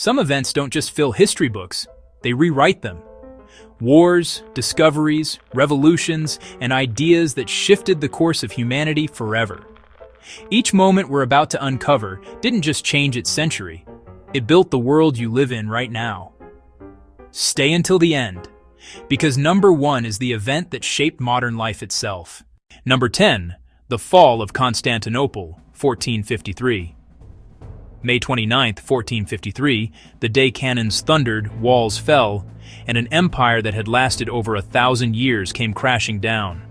Some events don't just fill history books, they rewrite them. Wars, discoveries, revolutions, and ideas that shifted the course of humanity forever. Each moment we're about to uncover didn't just change its century, it built the world you live in right now. Stay until the end, because number 1 is the event that shaped modern life itself. Number 10, the fall of Constantinople, 1453. May 29, 1453, the day cannons thundered, walls fell, and an empire that had lasted over 1,000 years came crashing down.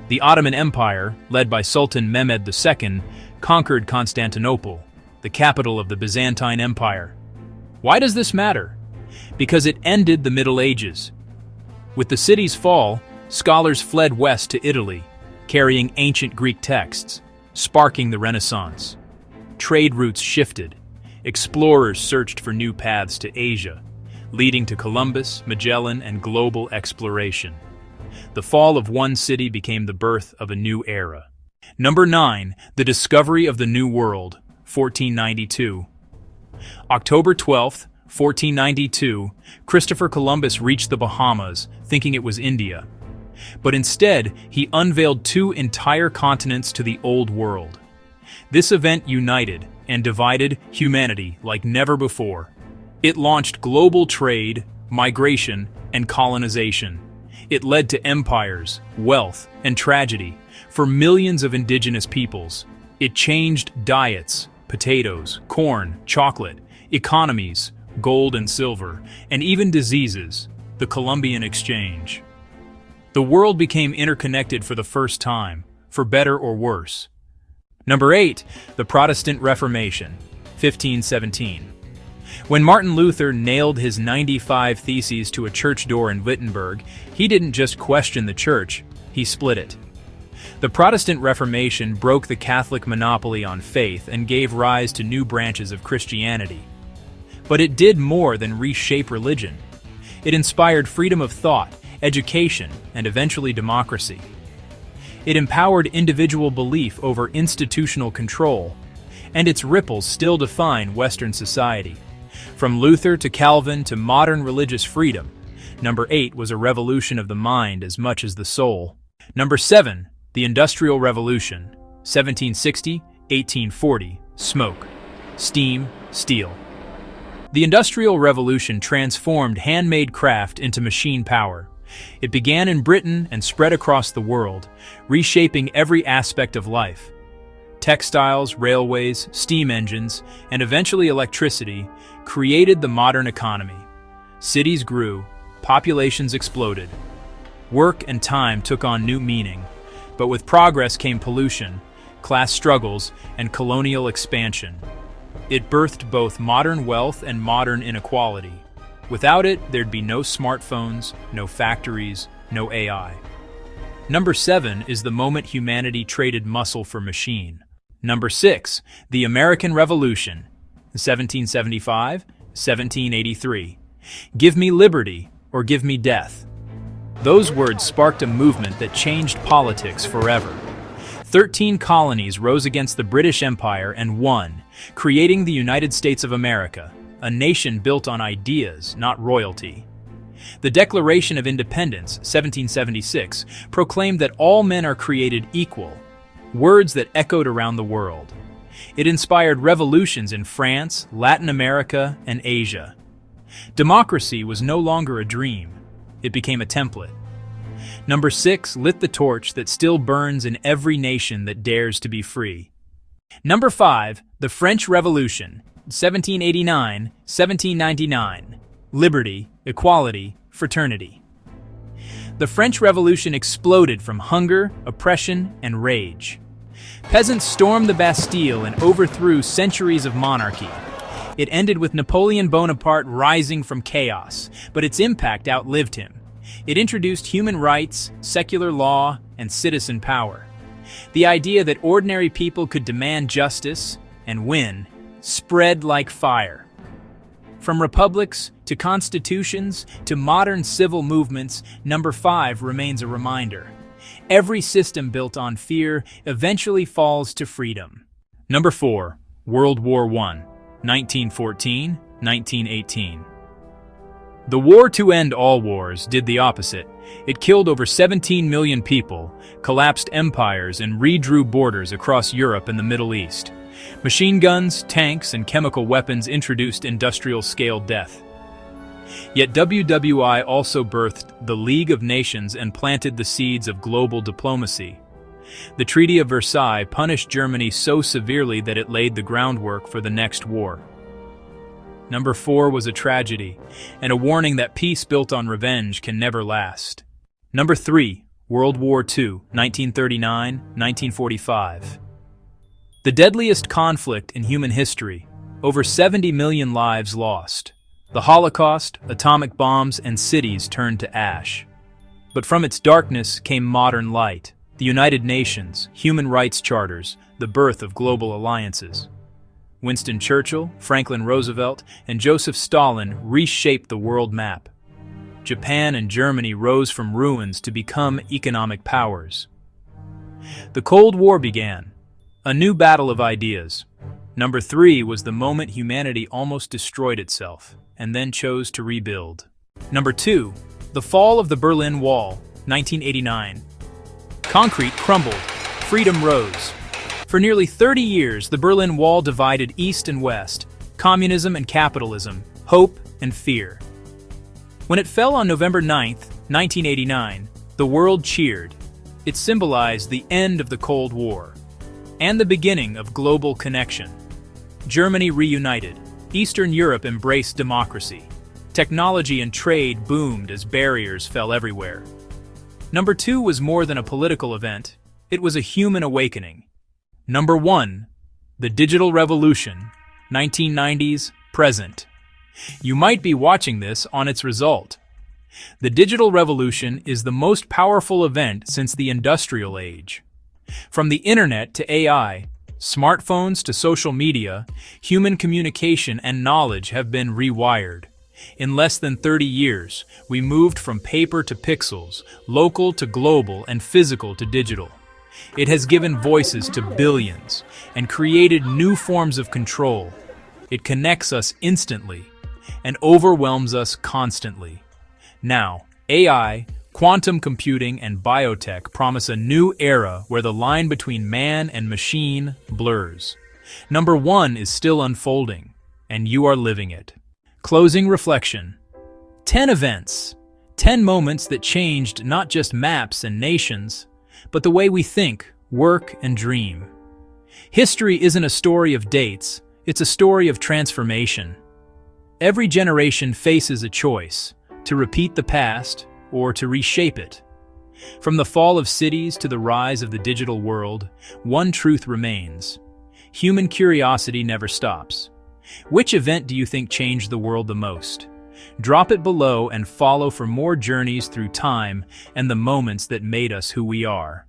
The Ottoman Empire, led by Sultan Mehmed II, conquered Constantinople, the capital of the Byzantine Empire. Why does this matter? Because it ended the Middle Ages. With the city's fall, scholars fled west to Italy, carrying ancient Greek texts, sparking the Renaissance. Trade routes shifted. Explorers searched for new paths to Asia, leading to Columbus, Magellan, and global exploration. The fall of one city became the birth of a new era. Number 9, the discovery of the New World, 1492. October 12, 1492, Christopher Columbus reached the Bahamas, thinking it was India. But instead, he unveiled 2 entire continents to the Old World. This event united and divided humanity like never before. It launched global trade, migration, and colonization. It led to empires, wealth, and tragedy for millions of indigenous peoples. It changed diets, potatoes, corn, chocolate, economies, gold and silver, and even diseases, the Columbian Exchange. The world became interconnected for the first time, for better or worse. Number 8, the Protestant Reformation, 1517. When Martin Luther nailed his 95 Theses to a church door in Wittenberg, he didn't just question the church, he split it. The Protestant Reformation broke the Catholic monopoly on faith and gave rise to new branches of Christianity. But it did more than reshape religion. It inspired freedom of thought, education, and eventually democracy. It empowered individual belief over institutional control, and its ripples still define Western society. From Luther to Calvin to modern religious freedom, number 8 was a revolution of the mind as much as the soul. Number 7, the Industrial Revolution, 1760, 1840, smoke, steam, steel. The Industrial Revolution transformed handmade craft into machine power. It began in Britain and spread across the world, reshaping every aspect of life. Textiles, railways, steam engines, and eventually electricity created the modern economy. Cities grew, populations exploded. Work and time took on new meaning, but with progress came pollution, class struggles, and colonial expansion. It birthed both modern wealth and modern inequality. Without it, there'd be no smartphones, no factories, no AI. Number 7 is the moment humanity traded muscle for machine. Number 6, the American Revolution, 1775, 1783. Give me liberty or give me death. Those words sparked a movement that changed politics forever. 13 colonies rose against the British Empire and won, creating the United States of America, a nation built on ideas, not royalty. The Declaration of Independence, 1776, proclaimed that all men are created equal, words that echoed around the world. It inspired revolutions in France, Latin America, and Asia. Democracy was no longer a dream. It became a template. Number 6 lit the torch that still burns in every nation that dares to be free. Number 5, the French Revolution, 1789, 1799. Liberty, equality, fraternity. The French Revolution exploded from hunger, oppression, and rage. Peasants stormed the Bastille and overthrew centuries of monarchy. It ended with Napoleon Bonaparte rising from chaos, but its impact outlived him. It introduced human rights, secular law, and citizen power. The idea that ordinary people could demand justice and win spread like fire. From republics to constitutions to modern civil movements, number 5 remains a reminder. Every system built on fear eventually falls to freedom. Number 4, World War I, 1914, 1918. The war to end all wars did the opposite. It killed over 17 million people, collapsed empires, and redrew borders across Europe and the Middle East. Machine guns, tanks, and chemical weapons introduced industrial-scale death. Yet WWI also birthed the League of Nations and planted the seeds of global diplomacy. The Treaty of Versailles punished Germany so severely that it laid the groundwork for the next war. Number 4 was a tragedy, and a warning that peace built on revenge can never last. Number 3, World War II, 1939-1945. The deadliest conflict in human history, over 70 million lives lost. The Holocaust, atomic bombs, and cities turned to ash. But from its darkness came modern light, the United Nations, human rights charters, the birth of global alliances. Winston Churchill, Franklin Roosevelt, and Joseph Stalin reshaped the world map. Japan and Germany rose from ruins to become economic powers. The Cold War began, a new battle of ideas. Number 3 was the moment humanity almost destroyed itself, and then chose to rebuild. Number 2, the fall of the Berlin Wall, 1989. Concrete crumbled, freedom rose. For nearly 30 years, the Berlin Wall divided East and West, communism and capitalism, hope and fear. When it fell on November 9, 1989, the world cheered. It symbolized the end of the Cold War and the beginning of global connection. Germany reunited. Eastern Europe embraced democracy. Technology and trade boomed as barriers fell everywhere. Number 2 was more than a political event. It was a human awakening. Number 1, the digital revolution, 1990s, present. You might be watching this on its result. The digital revolution is the most powerful event since the industrial age. From the internet to AI, smartphones to social media, human communication and knowledge have been rewired. In less than 30 years, we moved from paper to pixels, local to global, and physical to digital. It has given voices to billions and created new forms of control. It connects us instantly and overwhelms us constantly. Now, AI, quantum computing, and biotech promise a new era where the line between man and machine blurs. Number 1 is still unfolding, and you are living it. Closing reflection. 10 events, 10 moments that changed not just maps and nations, but the way we think, work, and dream. History isn't a story of dates, it's a story of transformation. Every generation faces a choice, to repeat the past or to reshape it. From the fall of cities to the rise of the digital world, one truth remains. Human curiosity never stops. Which event do you think changed the world the most? Drop it below and follow for more journeys through time and the moments that made us who we are.